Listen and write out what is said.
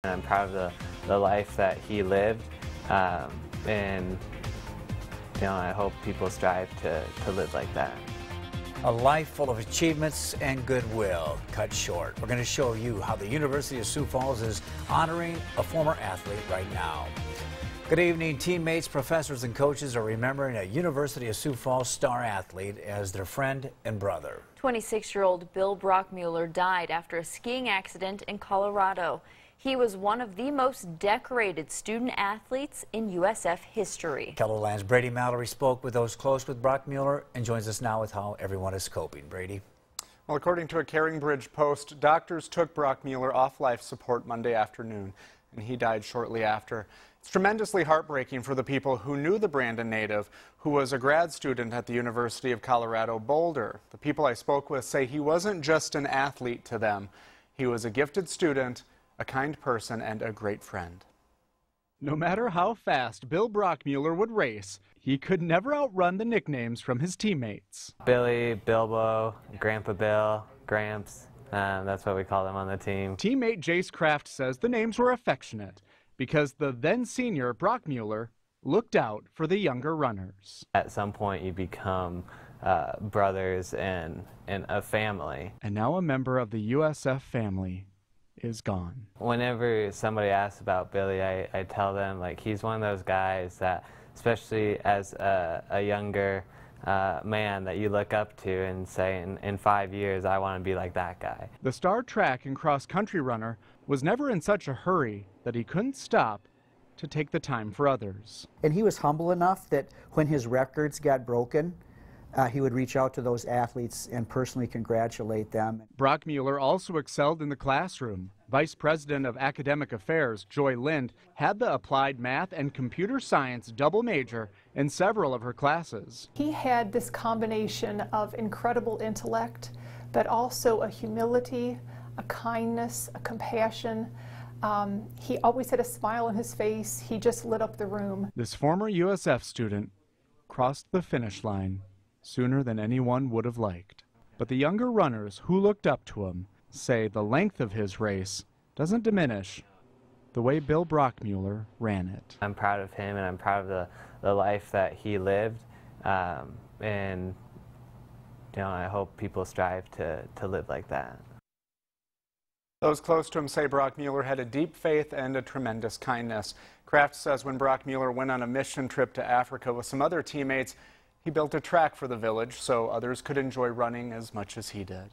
I'm proud of the life that he lived, and I hope people strive to live like that. A life full of achievements and goodwill cut short. We're going to show you how the University of Sioux Falls is honoring a former athlete right now. Good evening. Teammates, professors, and coaches are remembering a University of Sioux Falls star athlete as their friend and brother. 26-year-old Bill Brockmuller died after a skiing accident in Colorado. He was one of the most decorated student athletes in USF history. KELOLAND's Brady Mallory spoke with those close with Brockmuller and joins us now with how everyone is coping. Brady. Well, according to a Caringbridge Post, doctors took Brockmuller off life support Monday afternoon, and he died shortly after. It's tremendously heartbreaking for the people who knew the Brandon native, who was a grad student at the University of Colorado Boulder. The people I spoke with say he wasn't just an athlete to them. He was a gifted student, a kind person, and a great friend. No matter how fast Bill Brockmuller would race, he could never outrun the nicknames from his teammates. Billy, Bilbo, Grandpa Bill, Gramps, that's what we call them on the team. Teammate Jace Kraft says the names were affectionate because the then senior Brockmuller looked out for the younger runners. At some point you become brothers and a family. And now a member of the USF family is gone. Whenever somebody asks about Billy, I tell them, like, he's one of those guys that, especially as a younger man, that you look up to and say, in 5 years, I want to be like that guy. The star track and cross-country runner was never in such a hurry that he couldn't stop to take the time for others. And he was humble enough that when his records got broken, he would reach out to those athletes and personally congratulate them. Brockmuller also excelled in the classroom. Vice President of Academic Affairs, Joy Lind, had the applied math and computer science double major in several of her classes. He had this combination of incredible intellect, but also a humility, a kindness, a compassion. He always had a smile on his face. He just lit up the room. This former USF student crossed the finish line sooner than anyone would have liked. But the younger runners who looked up to him say the length of his race doesn't diminish the way Bill Brockmuller ran it. I'm proud of him, and I'm proud of the life that he lived, and I hope people strive to live like that. Those close to him say Brockmuller had a deep faith and a tremendous kindness. Kraft says when Brockmuller went on a mission trip to Africa with some other teammates, he built a track for the village so others could enjoy running as much as he did.